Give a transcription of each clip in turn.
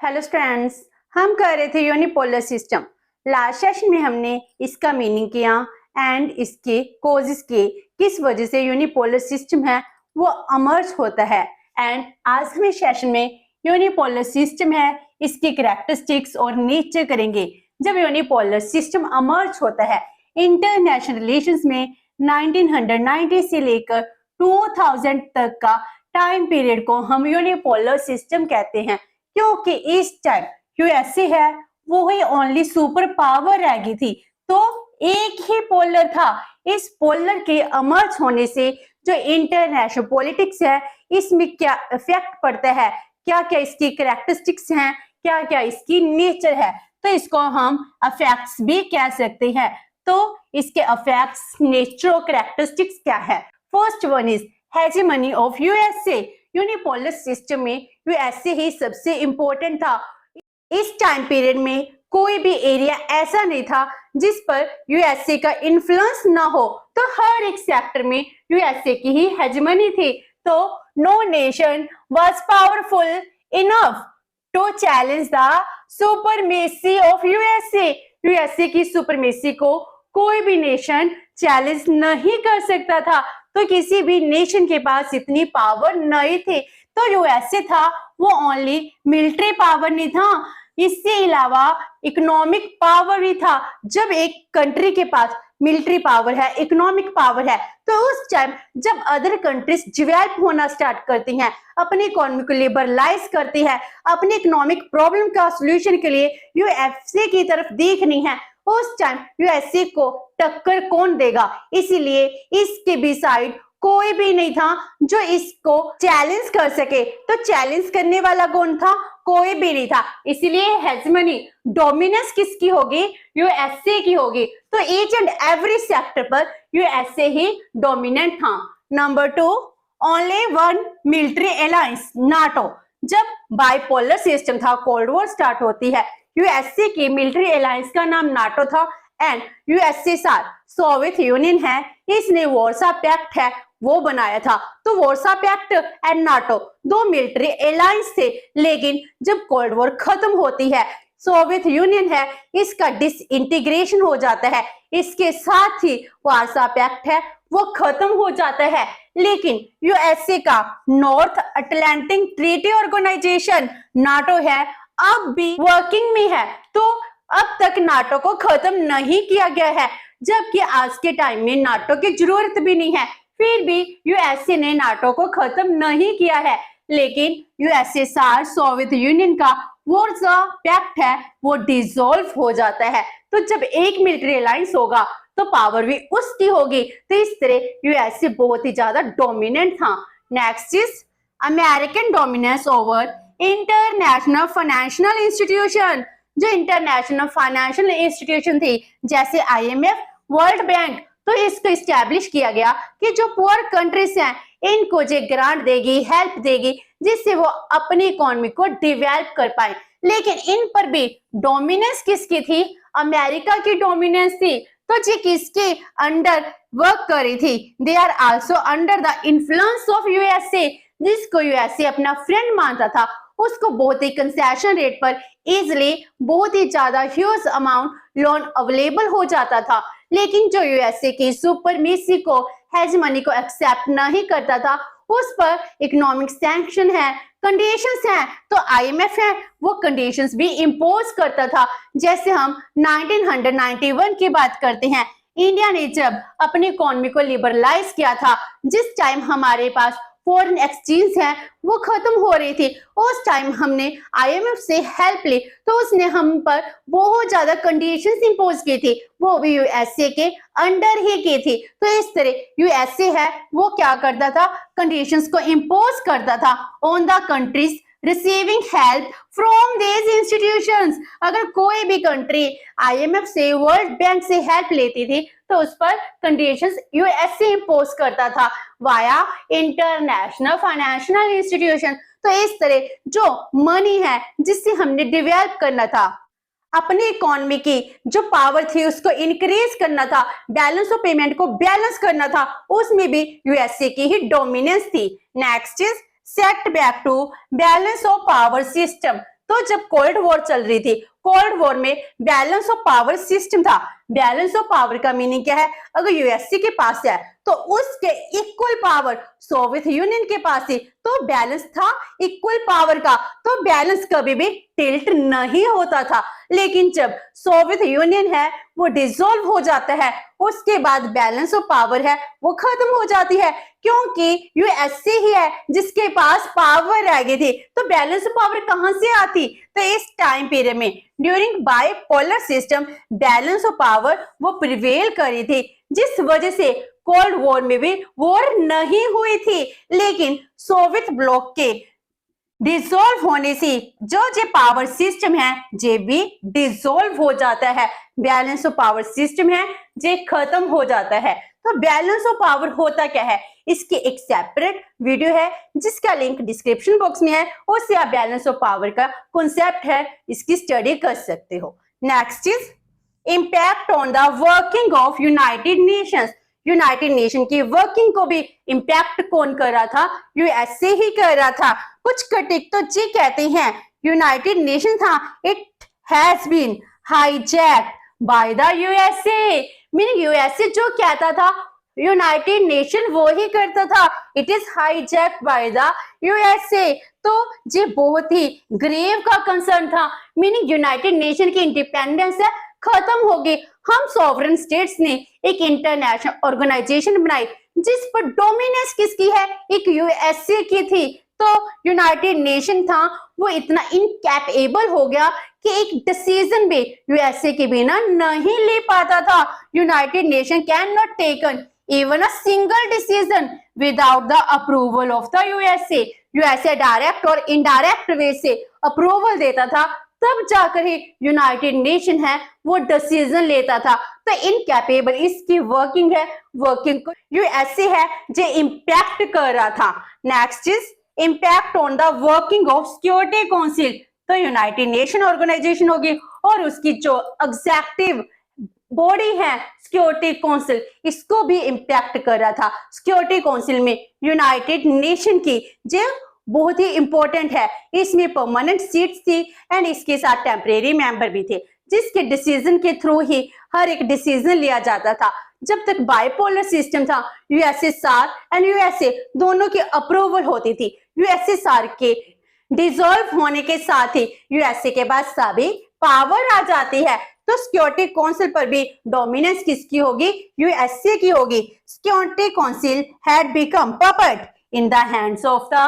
Hello students, हम कर रहे थे यूनिपोलर सिस्टम। लास्ट सेशन में हमने इसका मीनिंग किया एंड इसके कोजेस किए, किस वजह से यूनिपोलर सिस्टम है वो अमर्ज होता है। एंड आज हम इस सेशन में यूनिपोलर सिस्टम है इसकी कैरेक्टरिस्टिक्स और नेचर करेंगे। जब यूनिपोलर सिस्टम अमर्ज होता है इंटरनेशनल रिलेशंस में 1990 से लेकर 2000 तक का टाइम पीरियड को हम यूनिपोलर सिस्टम कहते हैं, क्योंकि इस टाइम यूएसए है वो ही ओनली सुपर पावर रह गई थी, तो एक ही पोलर था। इस पोलर के अमर्ज होने से जो इंटरनेशनल पॉलिटिक्स है इसमें क्या इफेक्ट पड़ता है, क्या क्या इसकी कैरेक्टरिस्टिक्स हैं, क्या क्या इसकी नेचर है, तो इसको हम इफेक्ट्स भी कह सकते हैं। तो इसके इफेक्ट्स, नेचर और कैरेक्टरिस्टिक्स क्या है। First one is hegemony of USA. Unipolar system में यूएसए ही सबसे इंपॉर्टेंट था। इस टाइम पीरियड में कोई भी एरिया ऐसा नहीं था जिस पर यूएसए का इन्फ्लुएंस ना हो, तो हर एक सेक्टर में यूएसए की ही हेजेमनी थी। तो no nation was powerful enough to challenge the supremacy of USA. USA की सुपरमेसी को कोई भी नेशन चैलेंज नहीं कर सकता था, तो किसी भी नेशन के पास इतनी पावर नहीं थी। तो यूएसए था वो ओनली मिलिट्री पावर नहीं था, इससे अलावा इकोनॉमिक पावर भी था। जब एक कंट्री के पास मिलिट्री पावर है, इकोनॉमिक पावर है, तो उस टाइम जब अदर कंट्रीज डेवलप होना स्टार्ट करती हैं, अपनी इकोनॉमी को लिबरलाइज करती है, अपने इकोनॉमिक प्रॉब्लम का सॉल्यूशन के लिए यूएसए की तरफ देखनी है, उस टाइम यूएसए को टक्कर कौन देगा। इसीलिए इसके भी साइड कोई भी नहीं था जो इसको चैलेंज कर सके। तो चैलेंज करने वाला कौन था? कोई भी नहीं था। इसीलिए हेजेमनी, डोमिनेंस किसकी होगी? यूएसए की होगी। तो ईच एंड एवरी सेक्टर पर यूएसए ही डोमिनेंट था। Number 2, only one military alliance, NATO. जब बाइपोलर सिस्टम था, कोल्ड वॉर स्टार्ट होती है, यूएसए की मिलिट्री अलायंस का नाम नाटो था एंड यूएसएसआर सोवियत यूनियन है, इसने वार्सा पैक्ट है वो बनाया था। तो वार्सा पैक्ट एंड नाटो दो मिलिट्री अलायंस थे, लेकिन जब कोल्ड वॉर खत्म होती है, सोवियत यूनियन है इसका डिसइंटीग्रेशन हो जाता है, इसके साथ ही वार्सा पैक्ट है वो खत्म हो जाता है। लेकिन यूएसए का North Atlantic Treaty Organization NATO है अब भी वर्किंग में है, तो अब तक नाटो को खत्म नहीं किया गया है, जबकि आज के टाइम में नाटो की जरूरत भी नहीं है, फिर भी यूएसए ने नाटो को खत्म नहीं किया है। लेकिन यूएसएसआर सोवियत यूनियन का वार्सा पैक्ट है वो डिसॉल्व हो जाता है। तो जब एक मिलिट्री अलायंस होगा तो पावर भी उसकी होगी। तो इस तरह यूएसए बहुत ही ज्यादा डोमिनेंट था। Next is American dominance over international financial institution. जो इंटरनेशनल फाइनेंशियल इंस्टीट्यूशन थी जैसे आईएमएफ, वर्ल्ड बैंक, तो इसको इस्टेब्लिश किया गया कि जो पुअर कंट्रीज हैं इनको जो ग्रांट देगी, हेल्प देगी, जिससे वो अपनी इकोनॉमी को डेवलप कर पाए। लेकिन इन पर भी डोमिनेंस किसकी थी? अमेरिका की डोमिनेंस थी। तो जी किसके अंडर वर्क कर रही थी? They are also under the influence of USA. जिसको यूएसए अपना फ्रेंड मानता था उसको बहुत ही कंसेशन रेट पर इजिली बहुत ही ज्यादा ह्यूज अमाउंट लोन अवेलेबल हो जाता था। लेकिन जो यूएसए की सुपरमेसी को, हेजेमनी को एक्सेप्ट नहीं करता था, उस पर इकोनॉमिक सैंक्शन है, कंडीशंस हैं, तो आईएमएफ है वो कंडीशंस भी इंपोज करता था। जैसे हम 1991 की बात करते हैं, इंडिया ने जब अपनी इकोनॉमी को लिबरलाइज किया था, जिस टाइम हमारे पास फॉरेन एक्सचेंज है वो खत्म हो रही थी, उस टाइम हमने आईएमएफ से हेल्प ली, तो उसने हम पर बहुत ज्यादा कंडीशंस इंपोज की थी, वो भी यूएसए के अंडर ही की थी। तो इस तरह यूएसए है वो क्या करता था? कंडीशंस को इंपोज करता था on the countries receiving help from these institutions. अगर कोई भी कंट्री आईएमएफ से, वर्ल्ड बैंक से हेल्प लेती थी तो उस पर कंडीशंस यूएसए इंपोज करता था वाया इंटरनेशनल फाइनेंशियल इंस्टीट्यूशन। तो इस तरह जो मनी है जिससे हमने डेवलप करना था, अपनी इकोनॉमी की जो पावर थी उसको इंक्रीज करना था, बैलेंस ऑफ पेमेंट को बैलेंस करना था, उसमें भी यूएसए की ही डोमिनेंस थी। Next is set back to balance of power system. तो जब कोल्ड वॉर चल रही थी, कोल्ड वॉर में बैलेंस ऑफ पावर सिस्टम था। बैलेंस ऑफ पावर का मीनिंग क्या है? अगर यूएसए के पास है तो उसके इक्वल पावर सोवियत यूनियन के पास है, तो बैलेंस था इक्वल पावर का, तो बैलेंस कभी भी टिल्ट नहीं होता था। लेकिन जब सोवियत यूनियन है वो डिसॉल्व हो जाता है, उसके बाद बैलेंस ऑफ पावर है वो खत्म हो जाती है, क्योंकि यूएसए ही है जिसके पास पावर रह गई थी। तो बैलेंस ऑफ पावर कहां से आती? तो इस टाइम पीरियड में during bipolar system balance of power वो प्रिवेल करी थी, जिस वजह से कोल्ड वॉर में भी वॉर नहीं हुई थी। लेकिन सोवियत ब्लॉक के डिसॉल्व होने से जो पावर सिस्टम है जे भी डिसॉल्व हो जाता है, बैलेंस ऑफ पावर सिस्टम है जे खत्म हो जाता है। तो बैलेंस ऑफ पावर होता क्या है, इसकी एक सेपरेट वीडियो है जिसका लिंक डिस्क्रिप्शन बॉक्स में है, उससे आप बैलेंस ऑफ पावर का कॉन्सेप्ट है इसकी स्टडी कर सकते हो। Next is impact on the working of United Nations. United nation की वर्किंग को भी इम्पैक्ट कौन कर रहा था? यूएसए ही कर रहा था। कुछ क्रिटिक तो जी कहते हैं यूनाइटेड नेशन था it has been hijacked by the USA. Meaning USA जो कहता था यूनाइटेड नेशन वो ही करता था, it is hijacked by the USA. तो ये बहुत ही ग्रेव का कंसर्न था। मीनिंग यूनाइटेड नेशन की इंडिपेंडेंस है खत्म होगी। हम सॉवरेन स्टेट्स ने एक इंटरनेशनल ऑर्गेनाइजेशन बनाई जिस पर डोमिनेंस किसकी है? एक यूएसए की थी। तो यूनाइटेड नेशन था वो इतना इनकैपेबल हो गया कि एक डिसीजन भी यूएसए के बिना नहीं ले पाता था। United nation can not taken even a single decision without the approval of the USA। USA direct और इनडायरेक्ट वे से अप्रूवल देता था, तब जाकर ही यूनाइटेड नेशन है वो डिसीजन लेता था। तो इनकैपेबल इसकी वर्किंग है, वर्किंग को यूएसए है जो इम्पैक्ट कर रहा था। Next is impact on the working of security council. तो यूनाइटेड नेशन ऑर्गेनाइजेशन होगी और उसकी जो एग्जीक्यूटिव बॉडी है सिक्योरिटी काउंसिल, इसको भी इम्पैक्ट कर रहा था। सिक्योरिटी काउंसिल में यूनाइटेड नेशन की जो बहुत ही इंपॉर्टेंट है, इसमें परमानेंट सीट्स थी एंड इसके साथ टेम्परेरी मेंबर भी थे, जिसके डिसीजन के थ्रू ही हर एक डिसीजन लिया जाता था। जब तक बाइपोलर सिस्टम था यूएसएसआर एंड यूएसए दोनों की अप्रूवल होती थी। यूएसएसआर के डिसॉल्व होने के साथ ही यूएसए के पास सभी पावर आ जाती है, तो सिक्योरिटी काउंसिल पर भी डोमिनेंस किसकी होगी? यूएसए की होगी। Security council had become puppet in the hands of the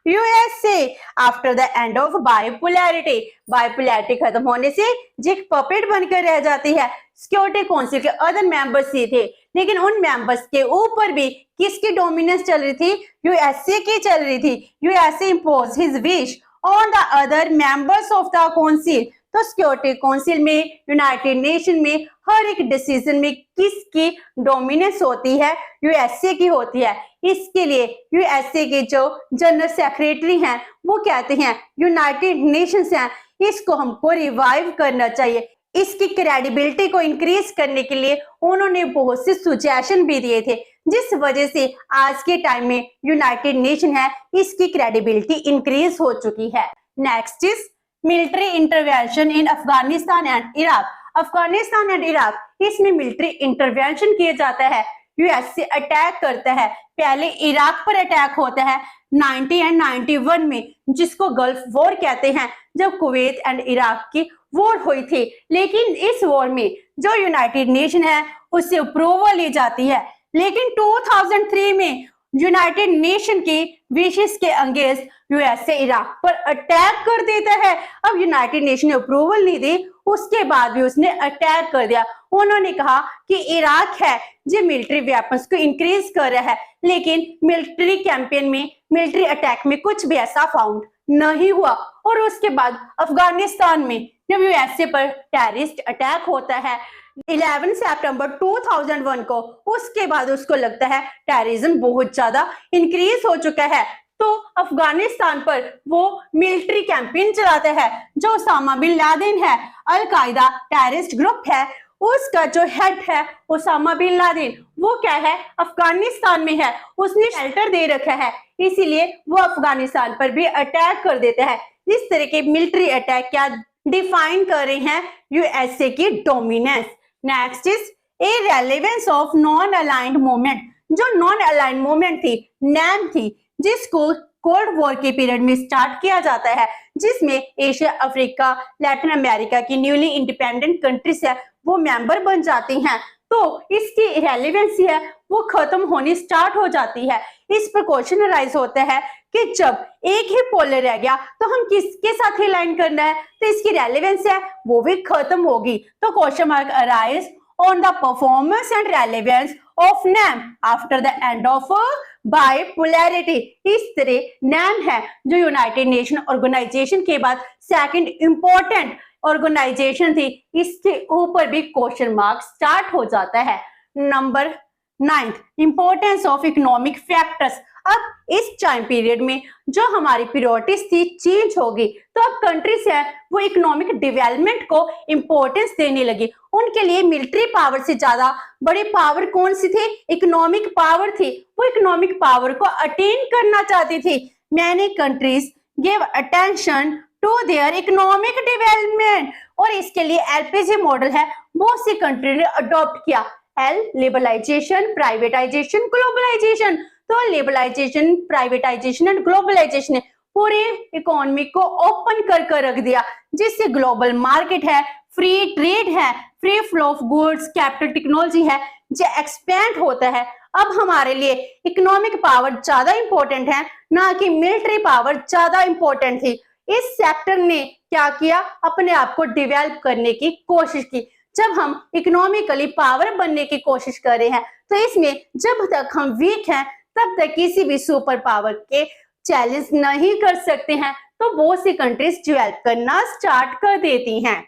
USA after the end of bipolarity। Bipolarity खत्म होने से जो पपेट बनकर रह जाती है। सिक्योरिटी काउंसिल के अदर मेंबर्स ही थे, लेकिन उन मेंबर्स के ऊपर भी किसकी डोमिनेंस चल रही थी? यूएसए की चल रही थी। USA impose his wish on the other members of the council. तो सिक्योरिटी काउंसिल में, यूनाइटेड नेशन में हर एक डिसीजन में किसकी डोमिनेंस होती है? यूएसए की होती है। इसके लिए यूएसए के जो जनरल सेक्रेटरी हैं वो कहते हैं यूनाइटेड नेशंस हैं, इसको हमको रिवाइव करना चाहिए। इसकी क्रेडिबिलिटी को इंक्रीज करने के लिए उन्होंने बहुत से सुजेशन भी दिए थे, जिस वजह से आज के टाइम में यूनाइटेड नेशन है इसकी क्रेडिबिलिटी इंक्रीज हो चुकी है। Next is military intervention in Afghanistan and Iraq. Afghanistan and Iraq, इसमें मिलिट्री इंटरवेंशन किया जाता है। यूएसए अटैक करता है। पहले इराक पर अटैक होता है 90 एंड 91 में, जिसको गल्फ वॉर कहते हैं, जब कुवैत एंड इराक की वॉर हुई थी। लेकिन इस वॉर में जो यूनाइटेड नेशन है उससे अप्रूवल ली जाती है। लेकिन 2003 में यूनाइटेड नेशन की विशेष के अगेंस्ट यूएसए इराक पर अटैक कर देता है। अब यूनाइटेड नेशन ने अप्रूवल नहीं दी, उसके बाद भी उसने अटैक कर दिया। उन्होंने कहा कि इराक है जो मिलिट्री वेपन्स को इंक्रीज कर रहा है, लेकिन मिलिट्री कैंपेन में, मिलिट्री अटैक में कुछ भी ऐसा फाउंड नहीं हुआ। और उसके बाद अफगानिस्तान में जब यूएसए पर टेररिस्ट अटैक होता है 11 सितंबर 2001 को, उसके बाद उसको लगता है टेररिज्म बहुत ज्यादा इंक्रीज हो चुका है, तो अफगानिस्तान पर वो मिलिट्री कैंपेन चलाता है। जो ओसामा बिन लादेन है, अल कायदा टेररिस्ट ग्रुप है, उसका जो हेड है ओसामा बिन लादेन, वो क्या है? अफगानिस्तान में है। उसने शेल्टर दे रखा है, इसीलिए वो अफगानिस्तान पर भी अटैक कर देता है। इस तरह के मिलिट्री अटैक क्या डिफाइन कर रहे हैं यूएसए की dominance. Next is a relevance of non aligned movement. जो नॉन अलाइंड मूवमेंट थी, नैम थी, जिसको कोल्ड वॉर के पीरियड में स्टार्ट किया जाता है, जिसमें एशिया, अफ्रीका, लैटिन अमेरिका की न्यूली इंडिपेंडेंट कंट्रीज है वो मेंबर बन जाती हैं, तो इसकी रेलेवेंसी है वो खत्म होनी स्टार्ट हो जाती है। इस पर क्वेश्चन अराइज होता है कि जब एक ही पोलर रह गया तो हम किसके साथ अलाइन करना है, तो इसकी रेलेवेंस है वो भी खत्म होगी। तो question mark arise on the performance and relevance of NAM after the end of bipolarity. इस तरह नैम है जो यूनाइटेड नेशन ऑर्गेनाइजेशन के बाद सेकंड इंपॉर्टेंट ऑर्गेनाइजेशन थी, इसके ऊपर भी क्वेश्चन मार्क स्टार्ट हो जाता है। Number 9, importance of economic factors. अब इस टाइम पीरियड में जो हमारी प्रायोरिटीज थी चेंज होगी, तो अब कंट्रीज है वो इकोनॉमिक डेवलपमेंट को इंपॉर्टेंस देने लगी। उनके लिए मिलिट्री पावर से ज्यादा बड़ी पावर कौन सी थी? इकोनॉमिक पावर थी। वो इकोनॉमिक पावर को अटेन करना चाहती थी। Many countries give attention to their economic development, और इसके लिए एलपीजी मॉडल है बहुत सी कंट्री ने अडॉप्ट किया। L, liberalisation, privatisation, globalisation. तो लिबरलाइजेशन, प्राइवेटाइजेशन एंड ग्लोबलाइजेशन ने पूरे इकोनॉमी को ओपन कर रख दिया, जिससे ग्लोबल मार्केट है, फ्री ट्रेड है, free flow of goods, capital, technology है जो एक्सपेंड होता है। अब हमारे लिए इकोनॉमिक पावर ज्यादा इंपॉर्टेंट है, ना कि मिलिट्री पावर ज्यादा इंपॉर्टेंट थी। इस सेक्टर ने क्या किया? अपने आप को डेवलप करने की कोशिश की। जब हम इकोनॉमिकली पावर बनने की कोशिश कर रहे हैं, तो इसमें जब तक हम वीक हैं तब तक किसी भी सुपर पावर के चैलेंज नहीं कर सकते हैं, तो बहुत सी कंट्रीज डेवलप करना स्टार्ट कर देती हैं।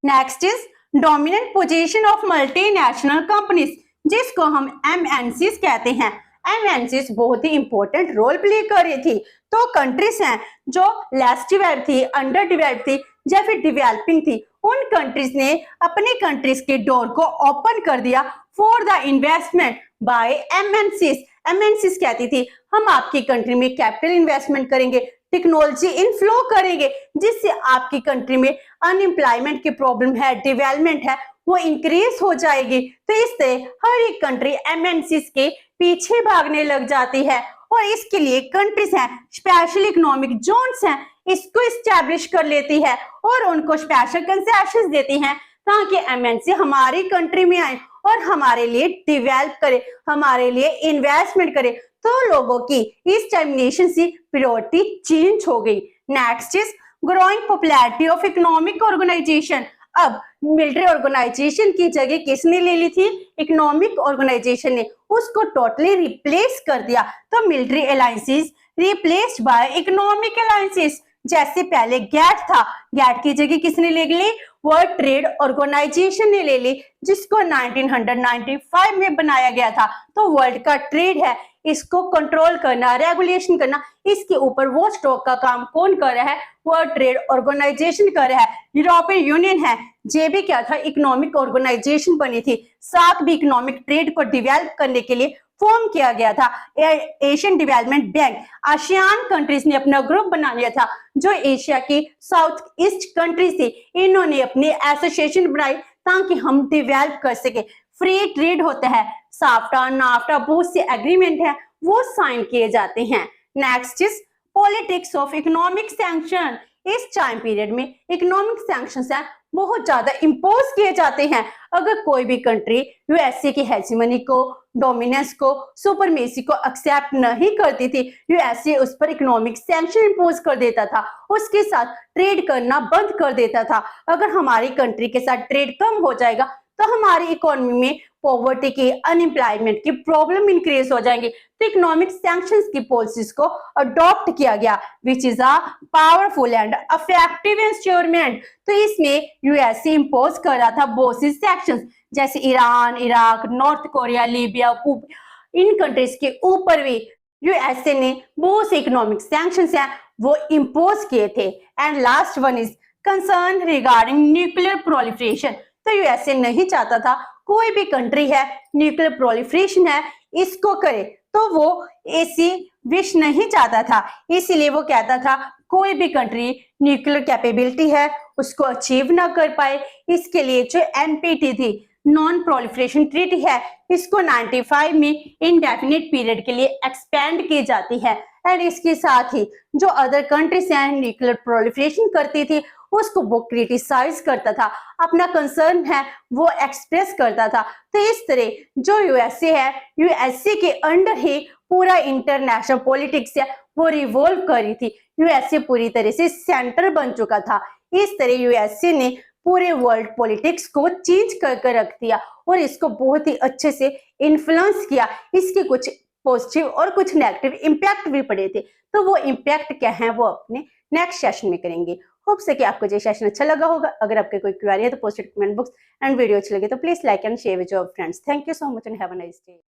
Next is dominant position of multinational companies, जिसको हम एमएनसीज कहते हैं। एमएनसीज बहुत ही इंपॉर्टेंट रोल प्ले कर रही थी। तो कंट्रीज हैं जो लेस डेवलप थी, अंडर डेवलप थी या फिर डेवलपिंग थी, उन कंट्रीज ने अपने कंट्रीज के डोर को ओपन कर दिया for the investment by MNCs. MNCs कहती थी हम आपकी कंट्री में कैपिटल इन्वेस्टमेंट करेंगे, टेक्नोलॉजी इनफ्लो करेंगे, जिससे आपकी कंट्री में अनएम्प्लॉयमेंट की प्रॉब्लम है, डेवलपमेंट है वो इंक्रीज हो जाएगी। तो इस तरह हर एक कंट्री एमएनसीज के पीछे भागने लग जाती है, और इसके लिए कंट्रीज हैं स्पेशल इकोनॉमिक जोन्स हैं, इसको इस्टेब्लिश कर लेती है और उनको स्पेशल कंसेशंस देती हैं ताकि एमएनसी हमारी कंट्री में आए और हमारे लिए डेवलप करे, हमारे लिए इन्वेस्टमेंट करे। तो लोगों की इस टाइम नेशन से प्रायोरिटी चेंज हो गई। Next is growing popularity of economic organisation. अब मिलिट्री ऑर्गेनाइजेशन की जगह किसने ले ली थी? इकोनॉमिक ऑर्गेनाइजेशन ने उसको टोटली रिप्लेस कर दिया। तो military alliances replaced by economic alliances. जैसे पहले गैट था, गैट की जगह किसने ले ली? वर्ल्ड ट्रेड ऑर्गेनाइजेशन ने ले ली, जिसको 1995 में बनाया गया था। तो वर्ल्ड का ट्रेड है, इसको कंट्रोल करना, रेगुलेशन करना, इसके ऊपर वो स्टॉक का काम कौन कर रहा है? वर्ल्ड ट्रेड ऑर्गेनाइजेशन कर रहा है। यूरोपियन यूनियन है, ये भी क्या था? इकोनॉमिक ऑर्गेनाइजेशन बनी थी। साथ भी इकोनॉमिक ट्रेड को डेवलप करने के लिए फॉर्म किया गया था Asian development bank. ASEAN countries ने अपना ग्रुप बना लिया था, जो एशिया की साउथ ईस्ट कंट्रीज थी, इन्होंने अपनी एसोसिएशन बनाई ताकि हम डेवलप कर सके। फ्री ट्रेड होता है, साफ्टा, नाफ्टा, बहुत से एग्रीमेंट है वो साइन किए जाते हैं। Next is politics of economic sanction. इस टाइम पीरियड में इकोनॉमिक सैंक्शंस हैं बहुत ज्यादा इंपोज किए जाते हैं। अगर कोई भी कंट्री यूएसए की हेजेमनी को, डोमिनेंस को, सुपरमेसी को एक्सेप्ट नहीं करती थी, यूएसए उस पर इकोनॉमिक सैंक्शन इंपोज कर देता था, उसके साथ ट्रेड करना बंद कर देता था। अगर हमारी कंट्री के साथ ट्रेड कम हो जाएगा तो हमारी इकोनॉमी में पॉवर्टी की, अनएम्प्लॉयमेंट की प्रॉब्लम इंक्रीज हो जाएंगी। तो इकोनॉमिक सैंक्शंस की पॉलिसीज को अडॉप्ट किया गया, which is a powerful and effective instrument. तो इसमें यूएसए इंपोज कर रहा था बहुत सी सैंक्शंस, जैसे Iran, Iraq, North Korea, Libya, इन कंट्रीज के ऊपर भी यूएसए ने बहुत से इकोनॉमिक सैंक्शंस हैं वो इंपोज किए थे। And last one is concern regarding nuclear proliferation. तो यूएसए नहीं चाहता था कोई भी कंट्री है न्यूक्लियर प्रोलिफरेशन है इसको करे, तो वो ऐसी विश नहीं चाहता था। इसीलिए वो कहता था कोई भी कंट्री न्यूक्लियर कैपेबिलिटी है उसको अचीव ना कर पाए, इसके लिए जो एनपीटी थी, नॉन प्रोलिफरेशन ट्रीटी है, इसको 95 में इंडेफिनिट पीरियड के लिए एक्सपेंड की जाती है। एंड इसके साथ ही जो अदर कंट्रीज हैं न्यूक्लियर प्रोलिफरेशन करती थी उसको वो क्रिटिसाइज करता था, अपना कंसर्न है वो एक्सप्रेस करता था। तो इस तरह जो यूएसए है, यूएसए के अंडर ही पूरा इंटरनेशनल पॉलिटिक्स है वो रिवॉल्व कर रही थी। यूएसए पूरी तरह से सेंटर बन चुका था। इस तरह यूएसए ने पूरे वर्ल्ड पॉलिटिक्स को चेंज करके रख दिया और इसको बहुत ही अच्छे से इन्फ्लुएंस किया। इसके कुछ पॉजिटिव और कुछ नेगेटिव इम्पैक्ट भी पड़े थे। तो वो इम्पैक्ट क्या है वो अपने नेक्स्ट सेशन में करेंगे। होप से कि आपको ये सेशन अच्छा लगा होगा। अगर आपके कोई क्वेरी है तो post it comment box and video अच्छी लगे तो please like and share with your friends. Thank you so much and have a nice day.